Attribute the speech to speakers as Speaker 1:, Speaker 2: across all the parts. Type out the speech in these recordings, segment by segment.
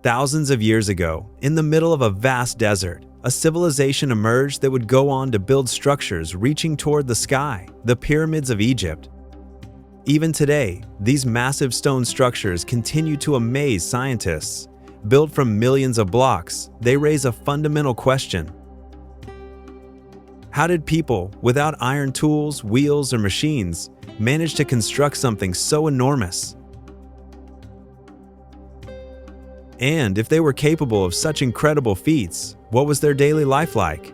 Speaker 1: Thousands of years ago, in the middle of a vast desert, a civilization emerged that would go on to build structures reaching toward the sky, the Pyramids of Egypt. Even today, these massive stone structures continue to amaze scientists. Built from millions of blocks, they raise a fundamental question. How did people, without iron tools, wheels, or machines, manage to construct something so enormous? And if they were capable of such incredible feats, what was their daily life like?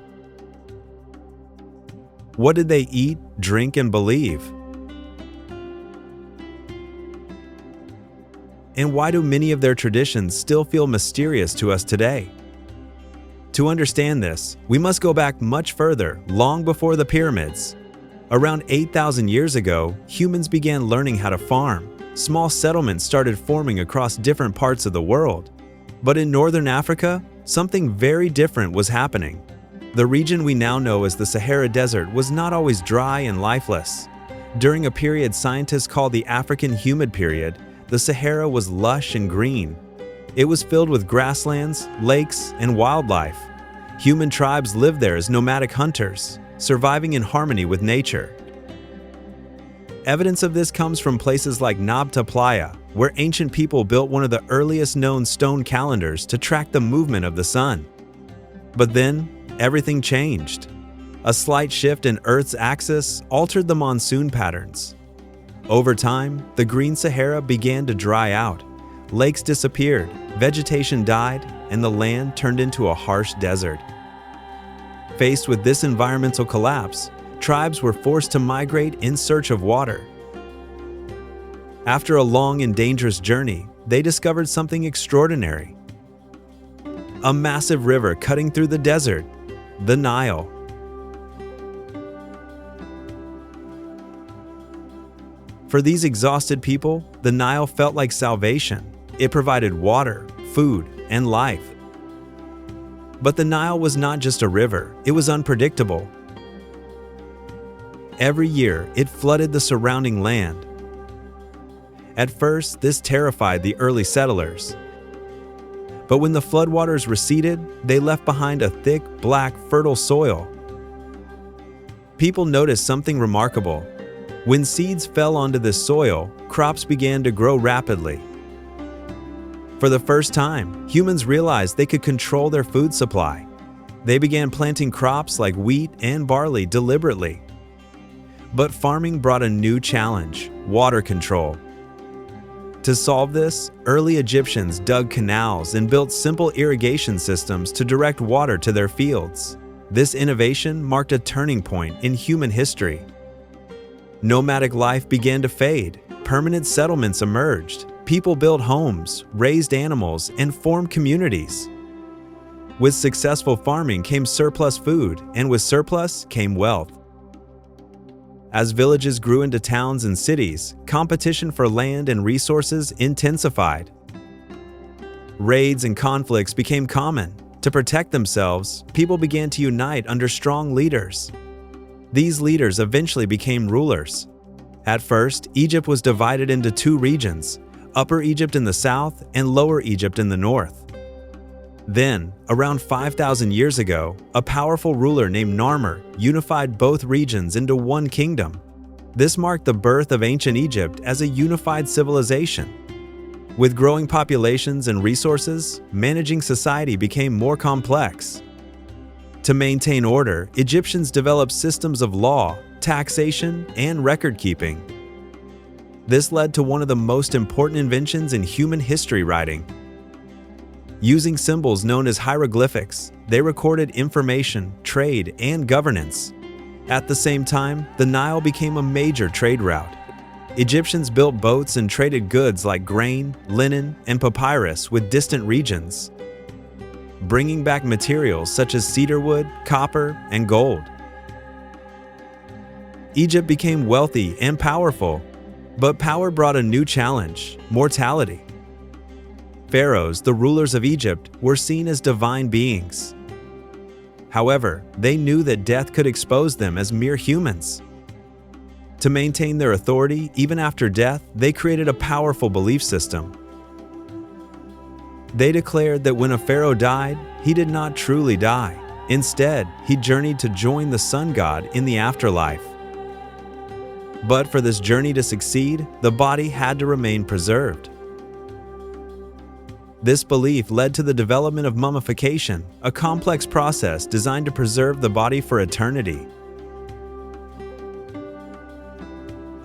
Speaker 1: What did they eat, drink, and believe? And why do many of their traditions still feel mysterious to us today? To understand this, we must go back much further, long before the pyramids. Around 8,000 years ago, humans began learning how to farm. Small settlements started forming across different parts of the world. But in northern Africa, something very different was happening. The region we now know as the Sahara Desert was not always dry and lifeless. During a period scientists call the African Humid Period, the Sahara was lush and green. It was filled with grasslands, lakes, and wildlife. Human tribes lived there as nomadic hunters, surviving in harmony with nature. Evidence of this comes from places like Nabta Playa, where ancient people built one of the earliest known stone calendars to track the movement of the sun. But then, everything changed. A slight shift in Earth's axis altered the monsoon patterns. Over time, the Green Sahara began to dry out. Lakes disappeared, vegetation died, and the land turned into a harsh desert. Faced with this environmental collapse, tribes were forced to migrate in search of water. After a long and dangerous journey, they discovered something extraordinary. A massive river cutting through the desert, the Nile. For these exhausted people, the Nile felt like salvation. It provided water, food, and life. But the Nile was not just a river, it was unpredictable. Every year, it flooded the surrounding land. At first, this terrified the early settlers. But when the floodwaters receded, they left behind a thick, black, fertile soil. People noticed something remarkable. When seeds fell onto this soil, crops began to grow rapidly. For the first time, humans realized they could control their food supply. They began planting crops like wheat and barley deliberately. But farming brought a new challenge: water control. To solve this, early Egyptians dug canals and built simple irrigation systems to direct water to their fields. This innovation marked a turning point in human history. Nomadic life began to fade. Permanent settlements emerged. People built homes, raised animals, and formed communities. With successful farming came surplus food, and with surplus came wealth. As villages grew into towns and cities, competition for land and resources intensified. Raids and conflicts became common. To protect themselves, people began to unite under strong leaders. These leaders eventually became rulers. At first, Egypt was divided into two regions: Upper Egypt in the south and Lower Egypt in the north. Then, around 5,000 years ago, a powerful ruler named Narmer unified both regions into one kingdom. This marked the birth of ancient Egypt as a unified civilization. With growing populations and resources, managing society became more complex. To maintain order, Egyptians developed systems of law, taxation, and record-keeping. This led to one of the most important inventions in human history writing. Using symbols known as hieroglyphics, they recorded information, trade, and governance. At the same time, the Nile became a major trade route. Egyptians built boats and traded goods like grain, linen, and papyrus with distant regions, bringing back materials such as cedar wood, copper, and gold. Egypt became wealthy and powerful, but power brought a new challenge: mortality. Pharaohs, the rulers of Egypt, were seen as divine beings. However, they knew that death could expose them as mere humans. To maintain their authority even after death, they created a powerful belief system. They declared that when a pharaoh died, he did not truly die. Instead, he journeyed to join the sun god in the afterlife. But for this journey to succeed, the body had to remain preserved. This belief led to the development of mummification, a complex process designed to preserve the body for eternity.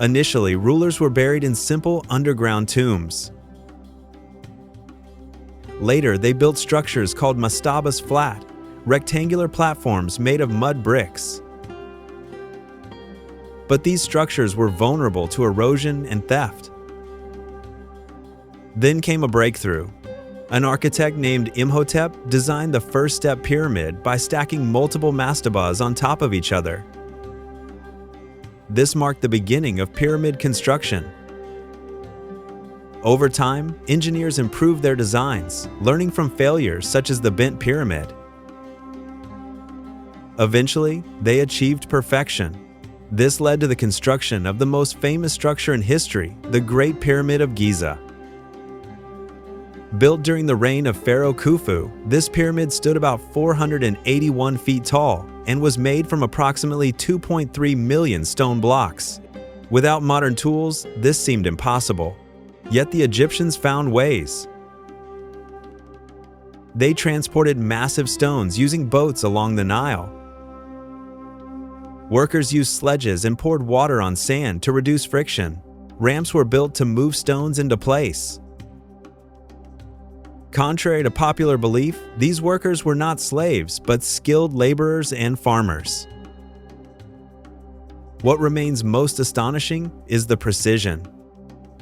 Speaker 1: Initially, rulers were buried in simple underground tombs. Later, they built structures called mastabas flat, rectangular platforms made of mud bricks. But these structures were vulnerable to erosion and theft. Then came a breakthrough. An architect named Imhotep designed the first step pyramid by stacking multiple mastabas on top of each other. This marked the beginning of pyramid construction. Over time, engineers improved their designs, learning from failures such as the bent pyramid. Eventually, they achieved perfection. This led to the construction of the most famous structure in history, the Great Pyramid of Giza. Built during the reign of Pharaoh Khufu, this pyramid stood about 481 feet tall and was made from approximately 2.3 million stone blocks. Without modern tools, this seemed impossible. Yet the Egyptians found ways. They transported massive stones using boats along the Nile. Workers used sledges and poured water on sand to reduce friction. Ramps were built to move stones into place. Contrary to popular belief, these workers were not slaves, but skilled laborers and farmers. What remains most astonishing is the precision.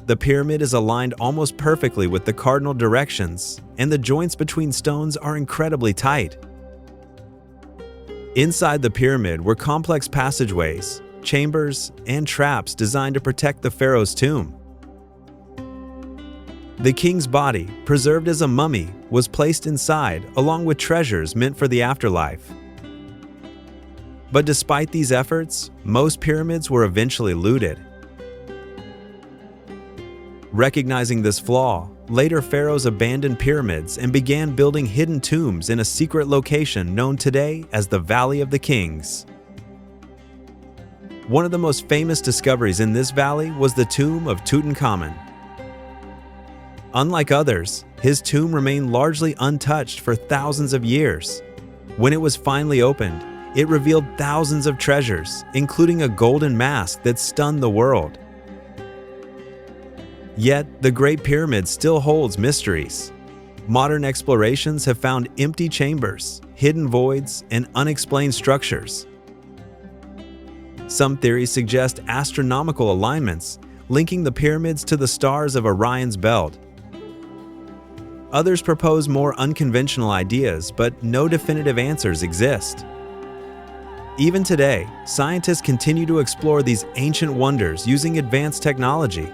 Speaker 1: The pyramid is aligned almost perfectly with the cardinal directions, and the joints between stones are incredibly tight. Inside the pyramid were complex passageways, chambers, and traps designed to protect the pharaoh's tomb. The king's body, preserved as a mummy, was placed inside along with treasures meant for the afterlife. But despite these efforts, most pyramids were eventually looted. Recognizing this flaw, later pharaohs abandoned pyramids and began building hidden tombs in a secret location known today as the Valley of the Kings. One of the most famous discoveries in this valley was the tomb of Tutankhamun. Unlike others, his tomb remained largely untouched for thousands of years. When it was finally opened, it revealed thousands of treasures, including a golden mask that stunned the world. Yet, the Great Pyramid still holds mysteries. Modern explorations have found empty chambers, hidden voids, and unexplained structures. Some theories suggest astronomical alignments, linking the pyramids to the stars of Orion's belt. Others propose more unconventional ideas, but no definitive answers exist. Even today, scientists continue to explore these ancient wonders using advanced technology.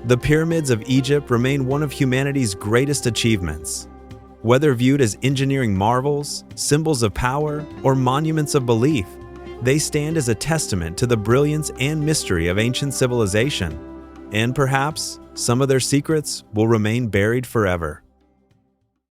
Speaker 1: The pyramids of Egypt remain one of humanity's greatest achievements. Whether viewed as engineering marvels, symbols of power, or monuments of belief, they stand as a testament to the brilliance and mystery of ancient civilization. And perhaps, some of their secrets will remain buried forever.